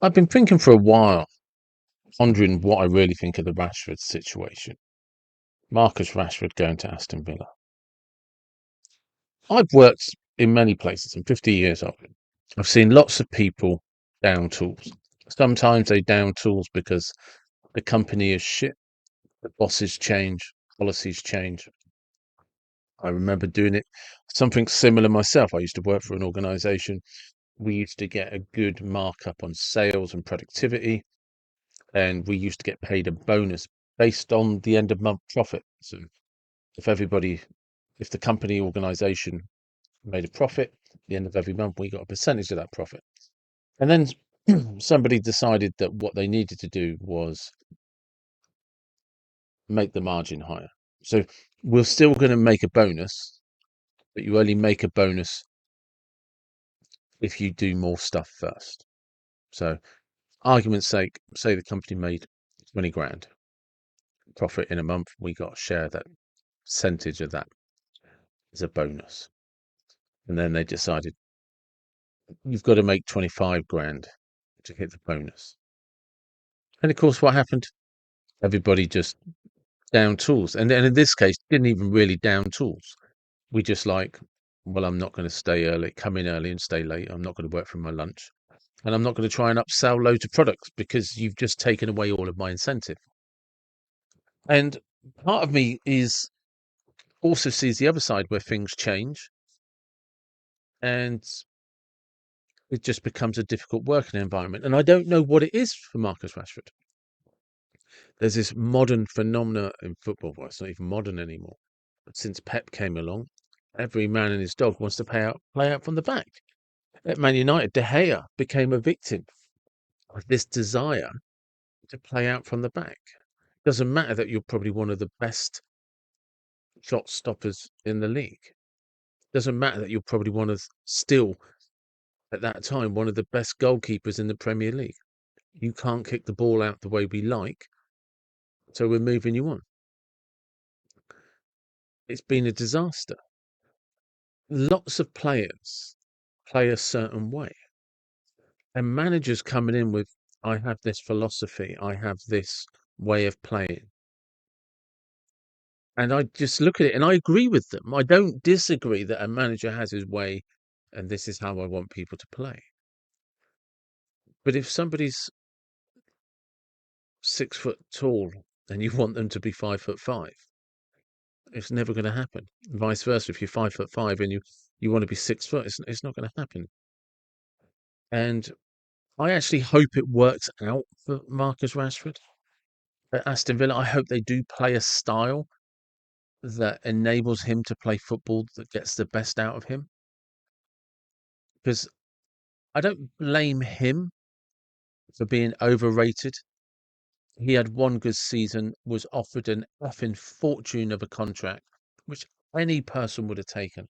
I've been thinking for a while, pondering what I really think of the Rashford situation. Marcus Rashford going to Aston Villa. I've worked in many places in 50 years of it. I've seen lots of people down tools. Sometimes they down tools because the company is shit, the bosses change, policies change. I remember doing it something similar myself. I used to work for an organization. We used to get a good markup on sales and productivity, and we used to get paid a bonus based on the end of month profit. So if everybody, if the company organization made a profit at the end of every month, we got a percentage of that profit. And then somebody decided that what they needed to do was make the margin higher. So we're still going to make a bonus, but you only make a bonus if you do more stuff first. So, argument's sake, say the company made 20 grand profit in a month, we got to share that percentage of that as a bonus. And then they decided you've got to make 25 grand to hit the bonus. And of course, what happened? Everybody just down tools. And then in this case, didn't even really down tools. We just well, I'm not going to stay early, come in early and stay late. I'm not going to work for my lunch. And I'm not going to try and upsell loads of products because you've just taken away all of my incentive. And part of me is also sees the other side where things change and it just becomes a difficult working environment. And I don't know what it is for Marcus Rashford. There's this modern phenomena in football. Well, it's not even modern anymore. But since Pep came along, every man and his dog wants to play out from the back. At Man United, De Gea became a victim of this desire to play out from the back. Doesn't matter that you're probably one of the best shot stoppers in the league. Doesn't matter that you're probably still at that time, one of the best goalkeepers in the Premier League. You can't kick the ball out the way we like, so we're moving you on. It's been a disaster. Lots of players play a certain way, and managers coming in with, I have this philosophy, I have this way of playing. And I just look at it and I agree with them. I don't disagree that a manager has his way and this is how I want people to play. But if somebody's 6 foot tall and you want them to be 5'5", it's never going to happen. Vice versa, if you're 5'5" and you want to be 6 foot, it's not going to happen. And I actually hope it works out for Marcus Rashford at Aston Villa. I hope they do play a style that enables him to play football that gets the best out of him. Because I don't blame him for being overrated. He had one good season, was offered an effing fortune of a contract, which any person would have taken.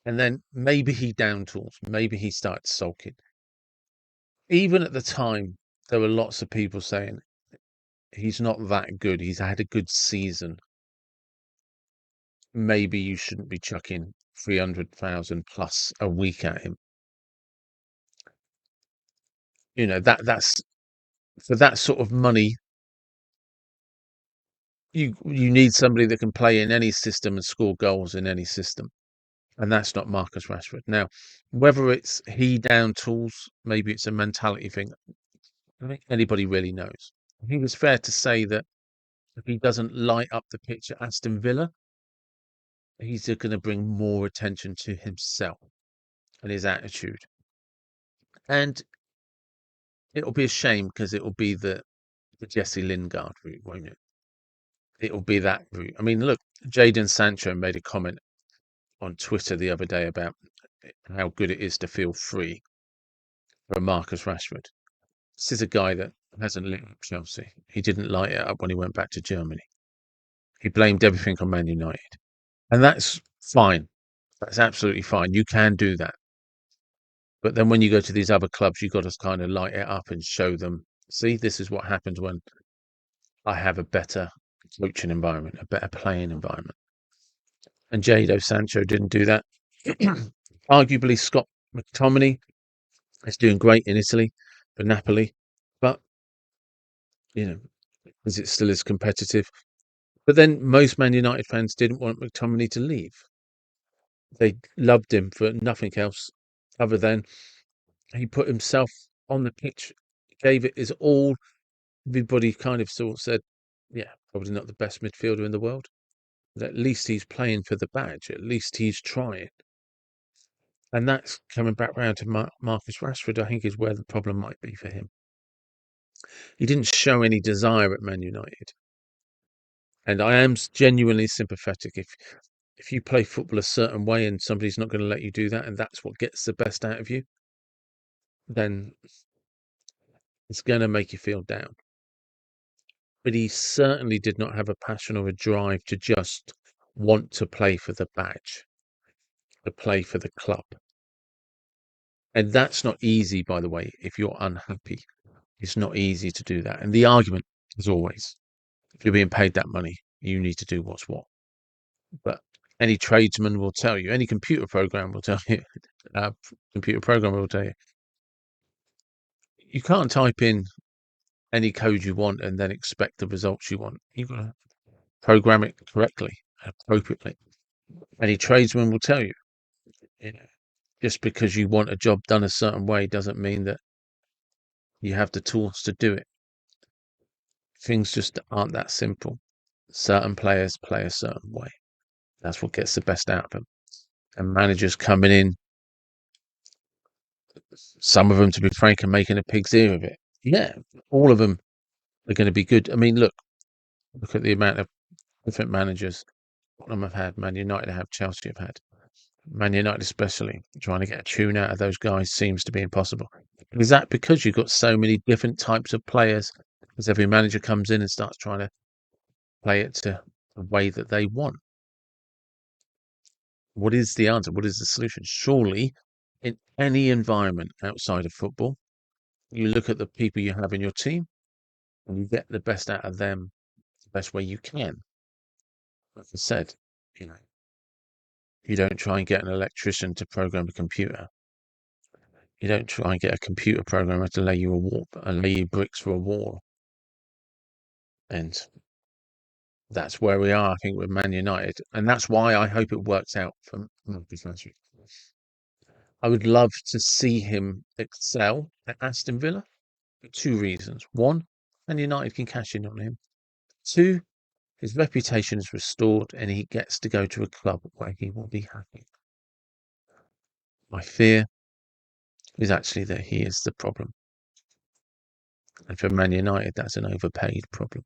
And then maybe he down tools, maybe he started sulking. Even at the time, there were lots of people saying he's not that good. He's had a good season. Maybe you shouldn't be chucking 300,000 plus a week at him. You know, that's for that sort of money. You need somebody that can play in any system and score goals in any system. And that's not Marcus Rashford. Now, whether it's he down tools, maybe it's a mentality thing. I don't think anybody really knows. I think it's fair to say that if he doesn't light up the pitch at Aston Villa, he's going to bring more attention to himself and his attitude. And it'll be a shame because it'll be the Jesse Lingard route, won't it? It'll be that route. I mean, look, Jadon Sancho made a comment on Twitter the other day about how good it is to feel free for Marcus Rashford. This is a guy that hasn't lit up Chelsea. He didn't light it up when he went back to Germany. He blamed everything on Man United. And that's fine. That's absolutely fine. You can do that. But then when you go to these other clubs, you've got to kind of light it up and show them, see, this is what happens when I have a better coaching environment, a better playing environment. And Jadon Sancho didn't do that. Arguably, Scott McTominay It's doing great in Italy for Napoli, but you know, is it still as competitive? But then most Man United fans didn't want McTominay to leave. They loved him for nothing else other than he put himself on the pitch, gave it his all. Everybody kind of sort of said, yeah, probably not the best midfielder in the world. But at least he's playing for the badge. At least he's trying. And that's coming back round to Marcus Rashford, I think, is where the problem might be for him. He didn't show any desire at Man United. And I am genuinely sympathetic. If you play football a certain way and somebody's not going to let you do that, and that's what gets the best out of you, then it's going to make you feel down. But he certainly did not have a passion or a drive to just want to play for the badge, to play for the club. And that's not easy, by the way, if you're unhappy. It's not easy to do that. And the argument is always, if you're being paid that money, you need to do what's what. But any tradesman will tell you, any computer program will tell you, computer programmer will tell you, you can't type in any code you want and then expect the results you want. You've got to program it correctly, appropriately. Any tradesman will tell you, you know, just because you want a job done a certain way doesn't mean that you have the tools to do it. Things just aren't that simple. Certain players play a certain way. That's what gets the best out of them. And managers coming in, some of them, to be frank, are making a pig's ear of it. Yeah, all of them are going to be good. I mean, look at the amount of different managers Tottenham have had, Man United have, Chelsea have had. Man United especially, trying to get a tune out of those guys seems to be impossible. Is that because you've got so many different types of players? Because every manager comes in and starts trying to play it to the way that they want. What is the answer? What is the solution? Surely, in any environment outside of football, you look at the people you have in your team and you get the best out of them the best way you can. Like I said, you know, you don't try and get an electrician to program a computer. You don't try and get a computer programmer to lay you bricks for a wall. And that's where we are, I think, with Man United. And that's why I hope it works out for Marcus Rashford. I would love to see him excel at Aston Villa for two reasons. One, Man United can cash in on him. Two, his reputation is restored and he gets to go to a club where he will be happy. My fear is actually that he is the problem. And for Man United, that's an overpaid problem.